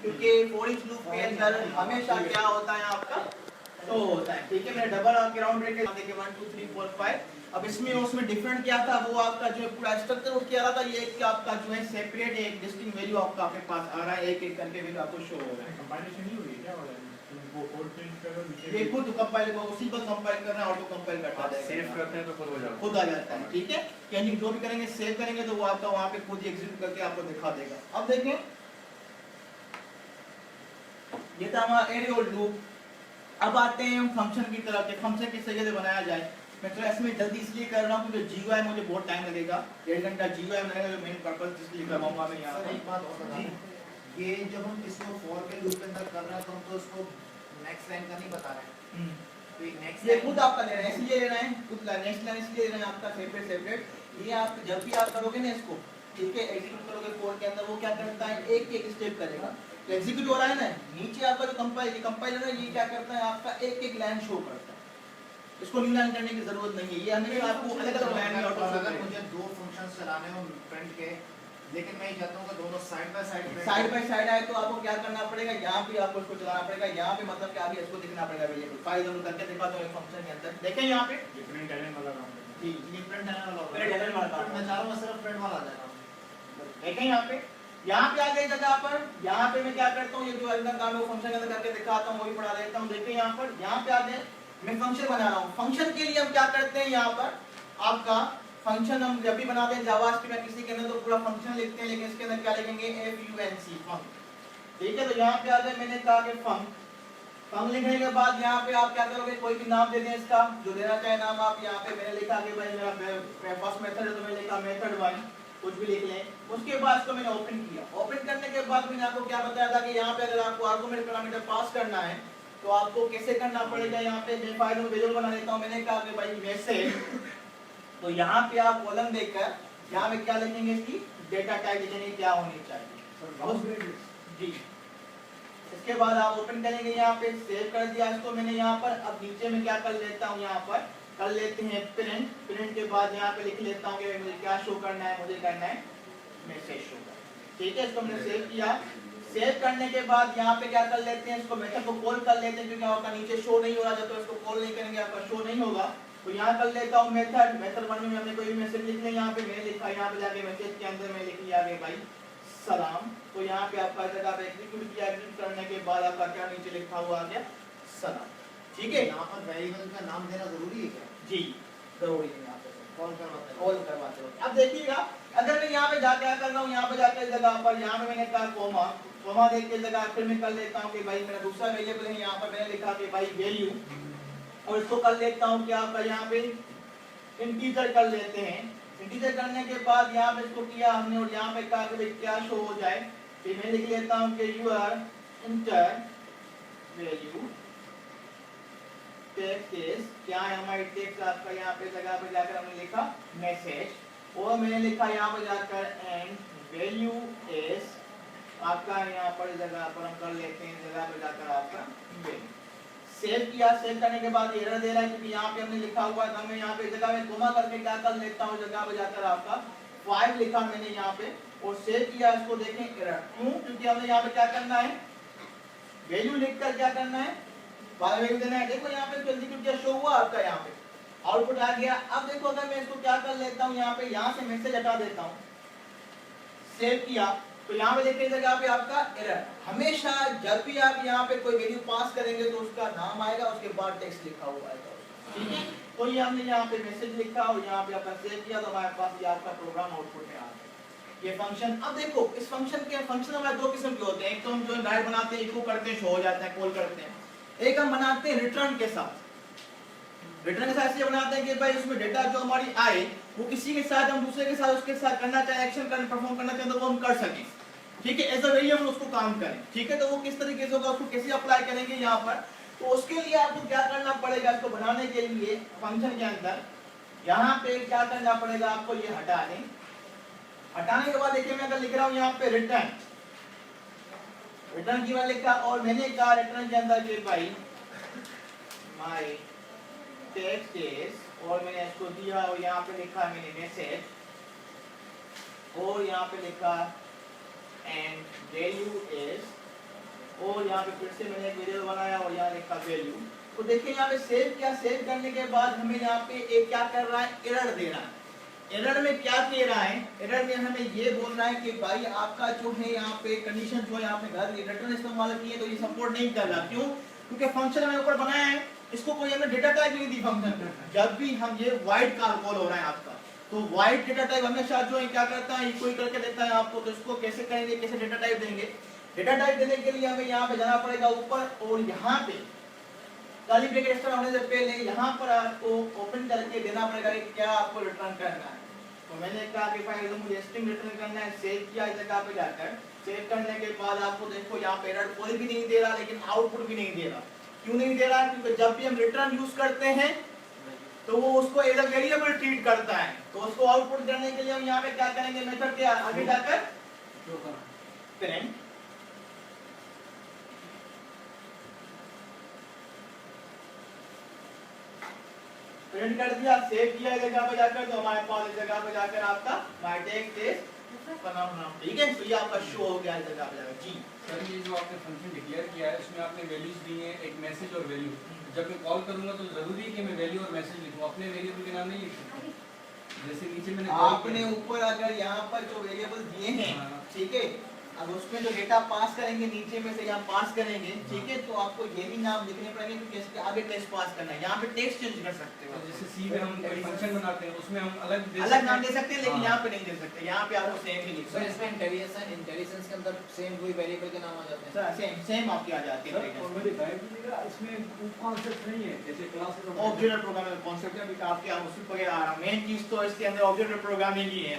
क्योंकि for each loop के अंदर हमेशा क्या होता है आपका शो होता है। ठीक है, मैंने डबल आपके राउंड ब्रेकेट देखिए 1 2 3 4 5। अब इसमें उसमें डिफरेंट क्या था, वो आपका जो है पूरा स्ट्रक्चर वो क्या रहा था, ये कि आपका जो है सेपरेट एक डिस्टिंक्ट वैल्यू आपका आपके पास आ रहा है, एक एक करके वैल्यू आपको शो हो रहा है। कंपाइलेशन नहीं हुई क्या वाला वो कोड चेंज करो ये खुद कंपाइल को उसी को कंपाइल करना है, ऑटो कंपाइल करता है, सेव करते हैं तो खुद हो जाता है, खुद आ जाता है। ठीक है, यानी जो भी करेंगे सेव करेंगे तो वो आपका वहां पे खुद ही एग्जीक्यूट करके आपको दिखा देगा। अब देखें, ये था हमारा एरे और लूप। अब आते हैं हम फंक्शन की तरफ कि फंक्शन किस तरीके से बनाया जाए। मैं क्लास में जल्दी इसलिए कर रहा हूँ क्योंकि जीयूआई मुझे बहुत टाइम लगेगा, 1.5 घंटा जीयूआई में लगेगा, जो मेन पर्पस इसलिए करवाऊंगा मैं यहाँ सर एक बात और बता दें, ये जब हम इसको फॉर के लूप के अंदर कर रहे हैं तो हम तो इसको नेक्स्ट लाइन का नहीं बता रहे हैं, तो एक नेक्स्ट ये खुद आपका ले रहे हैं, इसलिए ले रहे हैं खुद नेक्स्ट लाइन इसलिए ले रहे हैं आपका सेपरेट सेपरेट। ये आप जब भी आप करोगे ना इसको, ठीक है, एग्जीक्यूट करोगे कोड के अंदर, वो क्या करता है एक एक स्टेप करेगा। तो एग्जीक्यूट हो रहा है ना, नीचे आपका जो कंपाइलर है ये क्या करता है आपका एक एक लाइन शो करता है, इसको न्यू लाइन करने की जरूरत नहीं है, ये हमेशा आपको अलग अलग लाइन में ऑटो शो अगर करेगा। मुझे दो फंक्शंस चलाने हो फ्रंट के, लेकिन मैं ये चाहता हूँ कि दोनों साइड बाय साइड आए तो आपको क्या करना पड़ेगा, यहाँ पे आपको इसको चलाना पड़ेगा, यहाँ पे मतलब क्या भी इसको दिखना पड़ेगा वेरिएबल। फाइल हम करके दिखाता हूँ एक फंक्शन के अंदर, देखें यहाँ पे डिफरेंट एलिमेंट वाला काम है। जी डिफरेंट है वाला पहले डेवलप वाला मैं चाह रहा हूँ सिर्फ फ्रंट वाला आ जाएगा। देखें यहाँ पे आ गई जगह पर, यहाँ पे मैं क्या करता हूँ, ये जो अलग काम है वो फंक्शन के अंदर करके दिखाता हूँ, वो भी पढ़ा देता हूँ। देखिए यहाँ पे आ गए, मैं फंक्शन बना रहा हूँ। फंक्शन के लिए हम क्या करते हैं, यहाँ पर आपका फंक्शन हम जब भी बनाते हैं जावास्क्रिप्ट में किसी के अंदर तो पूरा फंक्शन लिखते हैं, लेकिन इसके अंदर क्या लिखेंगे func फंक। ठीक है, तो यहाँ पे आ गए, मैंने कहा कि फंक लिखने के बाद यहाँ पे आप क्या करोगे, कोई भी नाम दे दें इसका, जो देना चाहे नाम आप। यहाँ पे मैंने लिखा कि भाई मेरा फर्स्ट मेथड है तो मैंने लिखा मेथड 1, कुछ भी लिख लें। उसके बाद इसको मैंने ओपन किया, ओपन करने के बाद मैंने आपको क्या बताया था कि यहाँ पे अगर आपको आर्गुमेंट पैरामीटर पास करना है तो आपको कैसे करना पड़ेगा। यहाँ पे मैं फाइल में वेरिएबल बना लेता हूँ, मैंने कहा कि भाई मैसेज, तो यहाँ पे आप कॉलम देकर यहाँ पे क्या लिखेंगे, इसकी डेटा टाइप लिखेंगे क्या होनी चाहिए जी। इसके बाद आप ओपन करेंगे, यहाँ पे सेव कर दिया इसको मैंने यहाँ पर। अब नीचे में क्या कर लेता हूँ, यहाँ पर कर लेते हैं प्रिंट। प्रिंट के बाद यहाँ पे लिख लेता हूँ कि मुझे क्या शो करना है, मुझे करना है मैसेज शो करना है। ठीक है, इसको मैंने सेव किया। सेव करने के बाद यहाँ पे क्या कर लेते हैं, इसको मेथड को कॉल कर लेते हैं, क्योंकि आपका नीचे शो नहीं हो रहा, जब तो इसको कॉल नहीं करेंगे आपका शो नहीं होगा। तो यहाँ कर लेता हूँ मेथड 1 में हमने कोई भी मैसेज लिखना है, यहाँ पे मैंने लिखा, यहाँ पे जाके मैसेज के अंदर मैं लिख लिया भाई सलाम। तो यहाँ पे आपका जगह पे एग्जीक्यूट किया, एग्जीक्यूट करने के बाद आपका क्या नीचे लिखा हुआ आ गया सलाम। ठीक है, यहाँ पर वेरिएबल का नाम देना जरूरी है क्या? जी जरूरी है, यहाँ पे कॉल करवाते हो। अब देखिएगा, अगर मैं यहाँ पे जाके क्या कर रहा हूँ, यहाँ पे जाके जगह पर यहाँ पे मैंने कहा कोमा देख के जगह फिर मैं कर लेता हूँ कि भाई मेरा दूसरा वेरिएबल है, यहाँ पर मैंने लिखा कि भाई वैल्यू, और इसको कर लेता हूँ कि आपका यहाँ पे इंटीजर कर लेते हैं। इंटीजर करने के बाद यहाँ पे इसको किया हमने, और यहाँ पे कहा कि भाई क्या शो हो जाए, फिर मैं लिख लेता हूँ कि you are inter value text is, क्या है हमारी टेक्स्ट आपका यहाँ पे जगह पे जाकर हमने लिखा मैसेज, और मैंने लिखा यहाँ पे जाकर एंड वैल्यू इज आपका यहाँ पर जगह पर हम कर लेते हैं जगह पे जाकर आपका वैल्यू। सेव किया, सेव करने के बाद एरर दे रहा है क्योंकि यहाँ पे हमने लिखा हुआ है, तो मैं यहाँ पे जगह में कोमा करके क्या कर लेता हूँ, जगह पे जाकर आपका 5 लिखा मैंने यहाँ पे और सेव किया। इसको देखें एरर क्यों, क्योंकि हमने यहाँ पे क्या करना है, वैल्यू लिखकर क्या करना है, बाद वैल्यू देना है। देखो यहाँ पे एग्जीक्यूट किया, शो हुआ आपका, यहाँ पे आउटपुट आ गया। अब देखो अगर मैं इसको क्या कर लेता हूँ, यहाँ पे यहाँ से मैसेज हटा देता हूँ, सेव किया, तो यहाँ पे देखिए जगह पे आपका एरर। हमेशा जब भी आप यहाँ पे कोई वैल्यू पास करेंगे तो उसका नाम आएगा, उसके बाद टेक्स्ट लिखा हुआ आएगा, ठीक है। तो ये हमने यहाँ पे मैसेज लिखा और यहाँ पे आपका सेव किया, तो हमारे पास ये आपका प्रोग्राम आउटपुट में आ गया, ये फंक्शन। अब देखो इस फंक्शन के फंक्शन हमारे दो किस्म के होते हैं, एक तो हम जो डायरेक्ट बनाते हैं, इको करते हैं, शो हो जाता है, कॉल करते हैं। एक हम बनाते हैं रिटर्न के साथ। रिटर्न के साथ इसलिए बनाते हैं कि भाई उसमें डेटा जो हमारी आए वो किसी के साथ, हम दूसरे के साथ उसके साथ करना चाहे, एक्शन करना, परफॉर्म करना चाहे तो वो हम कर सकें, ठीक है, एज अ वेरिएबल उसको काम करें, ठीक है। तो वो किस तरीके से होगा, उसको कैसे अप्लाई करेंगे यहाँ पर, तो उसके लिए आपको क्या करना पड़ेगा, इसको बनाने के लिए फंक्शन के अंदर यहाँ पे क्या करना पड़ेगा, आपको ये हटा दें। हटाने के बाद देखिए मैं अगर लिख रहा हूँ यहाँ पे रिटर्न, रिटर्न की बात लिखा और मैंने कहा रिटर्न के अंदर के भाई माय टेक्स्ट इज, और मैंने इसको दिया और यहाँ पे लिखा मैंने मैसेज, और यहाँ पे लिखा एंड वैल्यू इज, और यहाँ पे फिर से मैंने एक वेरिएबल बनाया और यहाँ लिखा वैल्यू। तो देखिए यहाँ पे सेव किया, सेव करने के बाद हमें यहाँ पे एक क्या कर रहा है, एरर दे रहा है। एरर में क्या दे रहा है, एरर में हमें ये बोल रहा है कि भाई आपका जो है यहाँ पे कंडीशन जो है यहाँ पे घर रिटर्न इस्तेमाल की है तो ये सपोर्ट नहीं कर रहा। क्यों? क्योंकि फंक्शन हमने ऊपर बनाया है, इसको कोई हमने डेटा टाइप नहीं दी फंक्शन। जब भी हम ये वाइड कॉल हो रहा है आपका, तो वाइड डेटा टाइप हमेशा जो है क्या करता है, इक्वल करके देता है आपको। तो इसको कैसे करेंगे, कैसे डेटा टाइप देंगे? डेटा टाइप देने के लिए हमें यहाँ पे जाना पड़ेगा ऊपर और यहाँ पे कर्ली ब्रैकेट स्टार्ट होने से पहले यहाँ पर आपको ओपन करके देना पड़ेगा कि क्या आपको रिटर्न करना है। तो मैंने कहा कि भाई मुझे स्ट्रिंग रिटर्न करना है, सेव किया इस जगह पे जाकर। सेव करने के बाद आपको देखो यहाँ पे एरर कोई भी नहीं दे रहा, लेकिन आउटपुट भी नहीं दे रहा। क्यों नहीं दे रहा? क्योंकि जब भी हम रिटर्न यूज करते हैं तो वो उसको एज अ वेरिएबल ट्रीट करता है। तो उसको आउटपुट करने के लिए हम यहाँ पे क्या करेंगे, मेथड के आगे जाकर प्रिंट प्रिंट कर दिया, सेव किया इस जगह पे जाकर। तो हमारे पास इस जगह पे जाकर आपका माय टेक टेस्ट बनाना, ठीक है। तो ये आपका शो हो गया इस जगह पे जाकर। जी सर, ये जो आपने फंक्शन डिक्लेयर किया है इसमें आपने वैल्यूज दी हैं, एक मैसेज और वैल्यू। जब मैं कॉल करूंगा तो जरूरी है कि मैं वैल्यू और मैसेज लिखूं, अपने वेरिएबल के नाम नहीं लिख सकता। जैसे नीचे मैंने आपने ऊपर अगर यहाँ पर जो वेरिएबल दिए हैं, ठीक है, अब उसमें जो डेटा पास करेंगे नीचे में से यहाँ पास करेंगे, ठीक है, तो आपको ये भी नाम लिखने पड़ेंगे क्योंकि इसके आगे टेक्स्ट पास करना है। यहाँ पे टेक्स्ट चेंज कर सकते हो, जैसे सी में हम कोई फंक्शन बनाते हैं उसमें हम अलग नाम दे सकते हैं, लेकिन यहाँ पे नहीं दे सकते। यहाँ पे आपको सेम ही लिखना है। इसमें इंटेलिजेंस के अंदर सेम वही वेरिएबल के नाम आ जाते हैं। सेम आपकी आ जाती है। इसमें कॉन्सेप्ट नहीं है, जैसे क्लासेस ऑब्जेक्ट प्रोग्रामिंग कॉन्सेप्ट है, आपके यहाँ उसी वगैरह आ रहा। मेन चीज तो इसके अंदर ऑब्जेक्ट प्रोग्रामिंग ही है।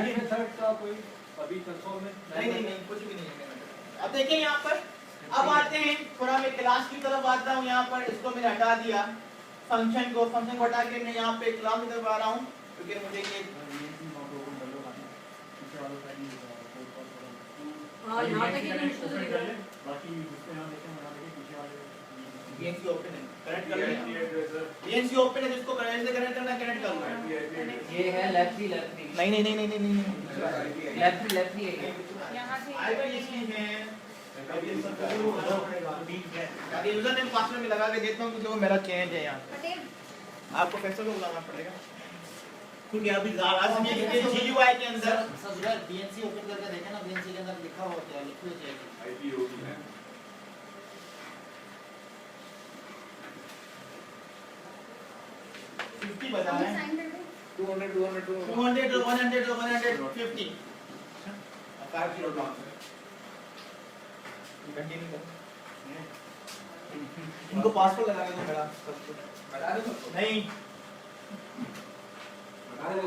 मेथड का कोई अभी कंसोल में नहीं कुछ भी नहीं है। अब देखिए यहाँ पर, अब आते हैं थोड़ा मैं क्लास की तरफ आता हूँ। यहाँ पर इसको मैंने हटा दिया, फंक्शन को हटा के मैं यहाँ पे क्लास की तरफ आ रहा हूँ क्योंकि मुझे ये यहाँ तक ही बाकी जिसमें यहाँ देखें यहाँ देखें पीछे वाले बीएनसी ओपन है, कनेक्ट कर लेना। बीएनसी ओपन है, जिसको कनेक्ट से कनेक्ट करना है, कनेक्ट करना है। ये है लेफ्ट ही नहीं लेफ्ट ही है यहाँ से आएगा इसकी है। अभी सब शुरू होना पड़ेगा। अभी यूजर नेम पासवर्ड में लगा के देखता हूँ क्योंकि वो मेरा चेंज है यहाँ। पटेल आपको कैसे को बुलाना पड़ेगा क्योंकि अभी आज ये जीयूआई के अंदर सर बीएनसी ओपन करके देखें ना, बीएनसी के अंदर लिखा हुआ क्या है, लिखी हुई चाहिए आईपी होगी है 50 बता रहे हैं। साइन कर दो 200 200 100 150 5 कंटिन्यू करो। इनको पासवर्ड लगा के दो मेरा सब कुछ बता दो सबको। नहीं बता दो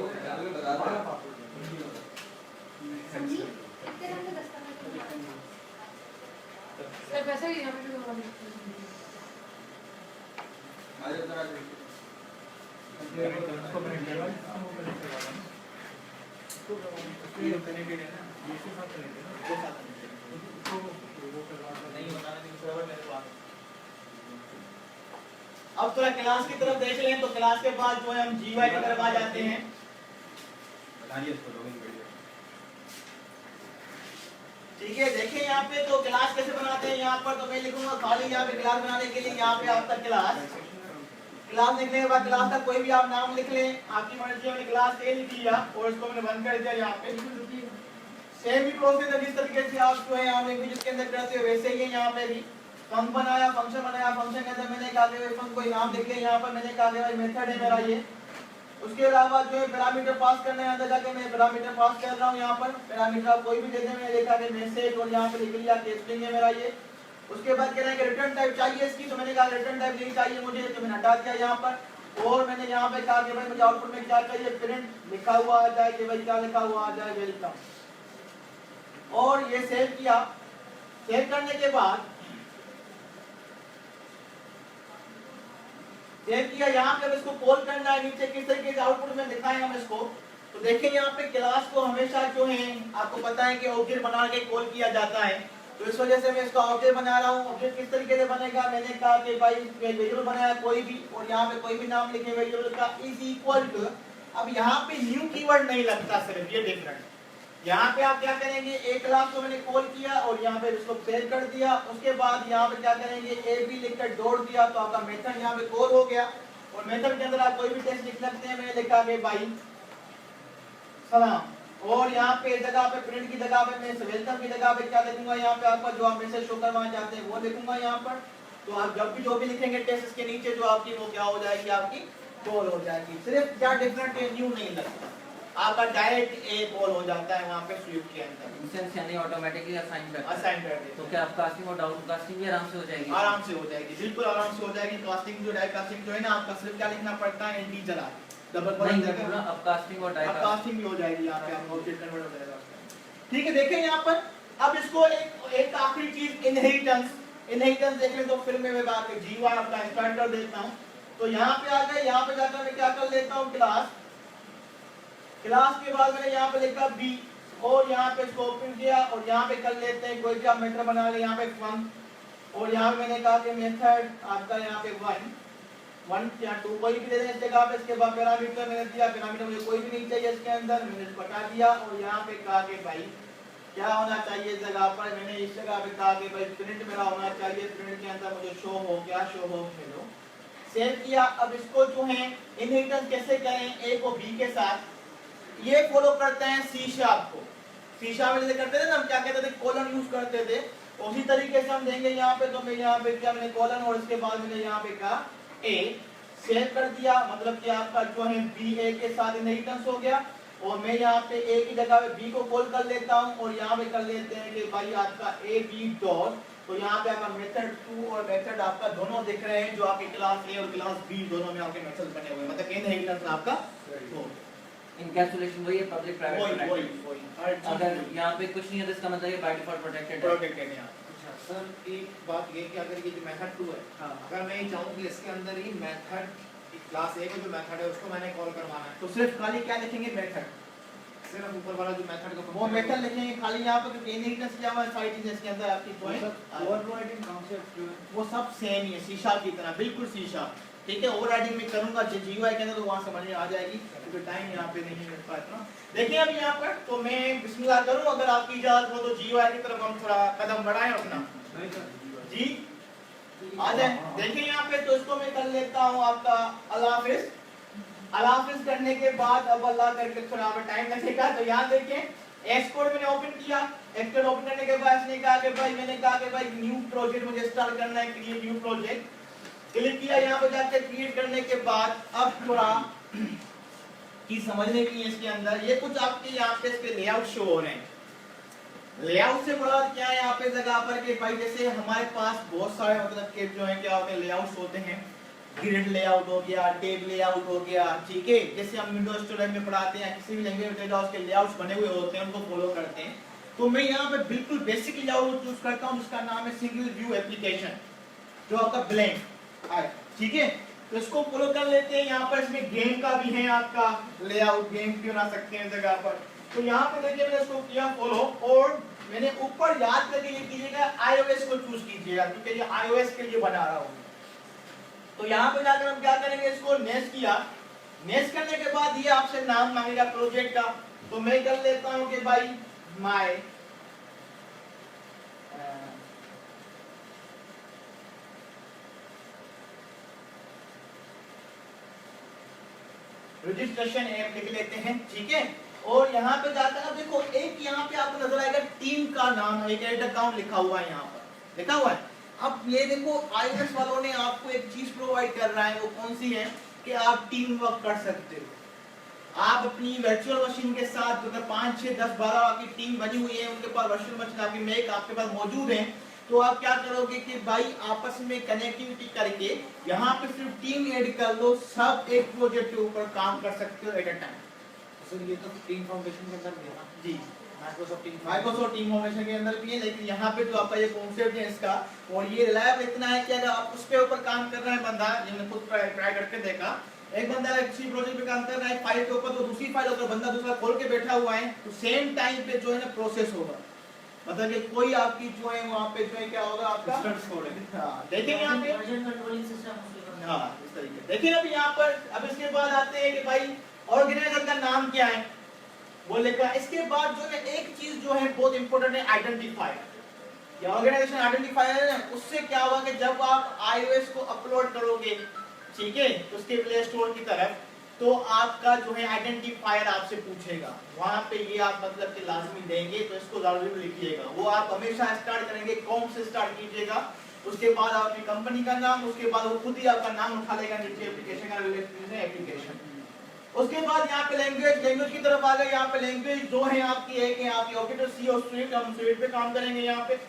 समझी कितने रंग का दस्तावेज सर वैसे ही यहाँ पे भी होगा आ जाओ जरा इसको कनेक्ट करवा इसको कनेक्ट करवा ये कनेक्टेड है ना, ये इसके साथ कनेक्टेड है वो साथ में इसको वो करवा नहीं बताना नहीं सर्वर मेरे पास। अब थोड़ा क्लास की तरफ देख लें तो क्लास के बाद जो है हम जीयूआई की तरफ आ जाते हैं। बताइए इसको लॉगिन करिए। ठीक है, देखिए यहाँ पे तो क्लास कैसे बनाते हैं। यहाँ पर तो मैं लिखूंगा खाली यहाँ पे क्लास बनाने के लिए यहाँ पे आपका क्लास लिखने के बाद क्लास का कोई भी आप नाम लिख लें, आपकी मर्जी। मैंने क्लास ए लिख लिया और इसको मैंने बंद कर दिया। यहाँ पे सेम ही प्रोसेस है जिस तरीके से आप जो है यहाँ लैंग्वेज के अंदर करते हो वैसे ही है। यहाँ पे भी फंक्शन बनाया, फंक्शन के अंदर मैंने कहा कि फंक्शन कोई नाम लिख लिया। यहाँ पर मैंने कहा कि भाई मेथड है मेरा ये। उसके अलावा जो है पैरामीटर पास करना है, अंदर जाके मैं पैरामीटर पास कर रहा हूँ। यहाँ पर पैरामीटर आप कोई भी दे दें, मैंने देखा कि मैसेज और यहाँ पे लिख लिया कि स्ट्रिंग है मेरा ये। उसके बाद कह रहे हैं कि रिटर्न टाइप चाहिए इसकी, तो मैंने कहा रिटर्न टाइप नहीं चाहिए मुझे, तो मैंने हटा दिया यहाँ पर। और मैंने यहाँ पे कहा कि भाई मुझे आउटपुट में क्या चाहिए, प्रिंट लिखा हुआ आ जाए कि भाई क्या लिखा हुआ आ जाए, वेलकम। और ये सेव किया। सेव करने के बाद सेव किया, यहाँ पे इसको कॉल करना है नीचे किस तरीके से आउटपुट में दिखाएं हम इसको। तो देखिए यहाँ पे क्लास को हमेशा जो है आपको पता है कि ऑब्जेक्ट बना के कॉल किया जाता है। तो इस वजह से मैं इसका ऑब्जेक्ट बना रहा हूँ। ऑब्जेक्ट किस तरीके से बनेगा, मैंने कहा कि भाई वेरिएबल बनाया कोई भी और यहाँ पे कोई भी नाम लिखे वेरिएबल का इज इक्वल टू। अब यहाँ पे न्यू कीवर्ड नहीं लगता, सिर्फ ये डिफरेंट। यहाँ पे आप क्या करेंगे, एक क्लास को मैंने कॉल किया और यहाँ पे इसको सेव कर दिया, उसके बाद यहाँ पे क्या करेंगे, ए बी लिखकर जोड़ दिया तो आपका मेथड यहाँ पे कॉल हो गया। और मेथड के अंदर आप कोई भी टेक्स्ट लिख सकते हैं, मैंने लिखा कि भाई सलाम, और यहाँ पे जगह पे प्रिंट की जगह पे मैं वेलकम की जगह पे क्या लिखूंगा, यहाँ पे आपका जो आप मैसेज शो करवाना चाहते हैं वो लिखूंगा यहाँ पर। तो आप जब भी जो भी लिखेंगे टेक्स्ट के नीचे जो आपकी वो क्या हो जाएगी, आपकी कॉल हो जाएगी। सिर्फ क्या डिफरेंट है, न्यू नहीं लगता, आपका डायरेक्ट ए कॉल हो जाता है वहाँ पे स्विफ्ट के अंदर, इंस्टेंस यानी ऑटोमेटिकली असाइन करता है। असाइन कर देते तो हैं। क्या आप कास्टिंग और डाउन कास्टिंग भी आराम से हो जाएगी? आराम से हो जाएगी, बिल्कुल आराम से हो जाएगी। कास्टिंग जो डाई कास्टिंग जो है ना, आपका सिर्फ क्या लिखना पड़ता है, इंटीजर आ डबल नहीं पॉइंट पूरा अब कास्टिंग और डाई अब कास्टिंग कास्टिंग भी हो जाएगी, यहाँ पे आपका ऑब्जेक्ट कन्वर्ट हो जाएगा। ठीक है, देखें यहाँ पर। अब इसको एक आखिरी चीज इनहेरिटेंस देख लें तो फिर मैं बात जीवा अपना स्टार्ट कर देता हूँ। तो यहाँ पे आ गए, यहाँ पे जाकर मैं क्या कर लेता हूँ, क्लास के बाद मैंने यहाँ पे लिखा बी और यहाँ पे इसको ओपन किया और यहाँ पे कर लेते हैं कोई भी मेथड बना ले, यहाँ पे वन और यहाँ पे मैंने कहा कि मेथड आपका यहाँ पे वन या टू कोई भी दे दें इस जगह पे। इसके बाद पैरामीटर मैंने दिया, पैरामीटर मुझे कोई भी नहीं चाहिए इसके अंदर, मैंने इसको हटा दिया और यहाँ पे कहा कि भाई क्या होना चाहिए इस जगह पर, मैंने इस जगह पे कहा कि भाई प्रिंट मेरा होना चाहिए, प्रिंट के अंदर मुझे शो हो गया, शो हो हेलो, सेव किया। अब इसको जो है इनहेरिटेंस कैसे करें, ए को बी के साथ, ये फॉलो करते हैं सी शार्प को। सी शार्प में जैसे करते थे ना, हम क्या कहते थे, कॉलन यूज करते थे, उसी तरीके से हम देंगे यहाँ पे। तो मैं यहाँ पे क्या, मैंने कॉलन और इसके बाद मैंने यहाँ पे कहा ए, सेव कर दिया, मतलब कि आपका जो है बी ए के साथ इनहेरिटेंस हो गया। और मैं यहाँ पे ए की जगह पे बी को कॉल कर लेता हूँ और यहाँ पे कर लेते हैं कि भाई आपका ए बी डॉट, तो यहाँ पे आपका मेथड 2 और मेथड आपका दोनों दिख रहे हैं, जो आपकी क्लास ए और क्लास बी दोनों में आपके मेथड्स बने हुए हैं, मतलब इनहेरिटेंस आपका हो इनकैप्सुलेशन वही है, पब्लिक प्राइवेट वही प्रोटेक्टेड। अगर यहाँ पे कुछ नहीं है तो इसका मतलब ये बाय डिफॉल्ट प्रोटेक्टेड है। प्रोटेक्टेड है। अच्छा सर, एक बात ये कि अगर ये जो मेथड 2 है, हाँ। अगर मैं ये चाहूँ कि इसके अंदर ही मेथड क्लास ए का जो मेथड है उसको मैंने कॉल करवाना है, तो सिर्फ खाली क्या लिखेंगे, मेथड, सिर्फ ऊपर वाला जो मेथड का वो मेथड लिखेंगे खाली यहाँ पर, क्योंकि इनहेरिटेंस किया हुआ है सारी चीजें इसके अंदर आपकी जो है ओवरराइडिंग कॉन्सेप्ट जो है वो सब सेम ही है, सी शार्प की तरह, बिल्कुल सी शार्प। ठीक है, ओवरराइडिंग में करूंगा जीयूआई के अंदर तो वहां समझ में आ जाएगी, क्योंकि टाइम यहाँ पे नहीं मिल पाता ना। देखिए अब यहाँ पर तो मैं बिस्मिल्लाह करूं, अगर आपकी इजाजत हो तो जीयूआई की तरफ हम थोड़ा कदम बढ़ाएं अपना जी, आ जाए। देखिए यहाँ पे तो इसको मैं कर लेता हूँ आपका अल्लाह हाफिज। अल्लाह हाफिज करने के बाद अब अल्लाह करके थोड़ा टाइम लगेगा, तो यहाँ देखें एक्स कोड मैंने ओपन किया, एक्स कोड ओपन करने के बाद इसने कहा कि भाई, मैंने कहा कि भाई न्यू प्रोजेक्ट मुझे स्टार्ट करना है, क्रिएट न्यू प्रोजेक्ट, क्लिक किया। यहाँ पे जाके क्रिएट करने के बाद अब थोड़ा की समझने की इसके अंदर ये कुछ आपके यहाँ पे इसके लेआउट शो हो रहे हैं। लेआउट से बड़ा क्या है यहाँ पे जगह पर कि भाई जैसे हमारे पास बहुत सारे मतलब के जो है क्या होते हैं, लेआउट्स होते हैं, ग्रिड लेआउट हो गया, टेब लेआउट हो गया, ठीक है, जैसे हम विंडोज स्टूडेंट में पढ़ाते हैं, किसी भी लैंग्वेज में उसके लेआउट्स बने हुए होते हैं, उनको फॉलो करते हैं। तो मैं यहाँ पे बिल्कुल बेसिक लेआउट चूज करता हूँ, जिसका नाम है सिंगल व्यू एप्लीकेशन, जो आपका ब्लैंक है, ठीक है। तो इसको फॉलो कर लेते हैं। यहाँ पर इसमें गेम का भी है आपका लेआउट, गेम भी बना सकते हैं जगह पर। तो यहाँ पे देखिए मैंने इसको किया फॉलो, और मैंने ऊपर याद करके ये कीजिएगा iOS को चूज कीजिएगा, क्योंकि ये iOS के लिए बना रहा हूँ। तो यहाँ पे जाकर हम क्या करेंगे, इसको नेक्स्ट किया, नेक्स्ट करने के बाद ये आपसे नाम मांगेगा प्रोजेक्ट का, तो मैं कर लेता हूँ कि भाई माय रजिस्ट्रेशन ऐप लिख लेते हैं, ठीक है। और यहाँ पे जाकर अब देखो एक यहाँ पे आपको नजर आएगा टीम का नाम, एक ऐड अकाउंट लिखा हुआ है, यहाँ पर लिखा हुआ है। अब ये देखो iOS वालों ने आपको एक चीज प्रोवाइड कर रहा है, वो कौन सी है कि आप टीम वर्क कर सकते हो। आप अपनी वर्चुअल मशीन के साथ अगर 5, 6, 10, 12 आपकी टीम बनी हुई है, उनके पास वर्चुअल मशीन आपकी मैक आपके पास मौजूद है, तो आप क्या करोगे कि भाई आपस में कनेक्टिविटी करके यहाँ पे सिर्फ टीम ऐड कर लो, सब एक प्रोजेक्ट के ऊपर काम कर सकते हो एट अ टाइम। सर ये तो टीम फाउंडेशन के अंदर भी है ना जी, माइक्रोसॉफ्ट टीम टीम फॉर्मेशन के अंदर भी है, लेकिन यहाँ पे जो आपका ये कॉन्सेप्ट है इसका, और ये रिलायबल इतना है कि अगर आप उस पे ऊपर काम कर रहे हैं बंदा, जिन्होंने खुद ट्राई करके देखा, एक बंदा किसी प्रोजेक्ट पे काम कर रहा है फाइल के ऊपर, तो दूसरी फाइल ऊपर बंदा दूसरा खोल के बैठा हुआ है, तो सेम टाइम पे जो है ना प्रोसेस होगा, मतलब कि कोई आपकी जो है वहाँ पे जो है क्या होगा आपका कोड है। हाँ, देखेंगे यहाँ पे वर्जन कंट्रोलिंग सिस्टम हाँ इस तरीके। देखिए अब यहाँ पर अब इसके बाद आते हैं कि भाई ऑर्गेनाइजर का नाम क्या है, वो लिखा। इसके बाद जो है एक चीज जो है बहुत इंपॉर्टेंट है, आइडेंटिफायर। या ऑर्गेनाइजेशन आइडेंटिफायर है, उससे क्या होगा कि जब आप iOS को अपलोड करोगे, ठीक है, उसके प्ले स्टोर की तरफ, तो आपका जो है आइडेंटिफायर आपसे पूछेगा, वहां पे ये आप मतलब कि लाजमी देंगे, तो इसको जरूर लिखिएगा। वो आप हमेशा स्टार्ट करेंगे, कौन से स्टार्ट कीजिएगा, उसके बाद आपकी कंपनी का नाम, उसके बाद वो खुद ही आपका नाम उठा लेगा नीचे एप्लीकेशन का एप्लीकेशन। उसके बाद यहाँ पे लैंग्वेज की तरफ आ गए। यहाँ पे लैंग्वेज जो है आपकी एक है आपकी ऑब्जेक्टिव सी और स्विफ्ट, हम स्विफ्ट पे काम करेंगे यहाँ पे।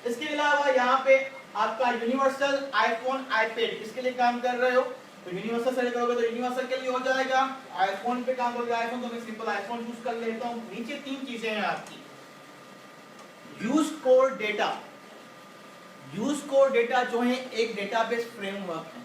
इसके अलावा यहाँ पे आपका यूनिवर्सल आईफोन आईपैड, किसके लिए काम कर रहे हो, तो यूनिवर्सल सेलेक्ट करोगे तो यूनिवर्सल के लिए हो जाएगा। आईफोन पे काम करोगे आईफोन, तो मैं सिंपल आईफोन चूज कर लेता हूँ। नीचे 3 चीजें हैं आपकी, use core data. Use core data जो है एक डेटाबेस फ्रेमवर्क है,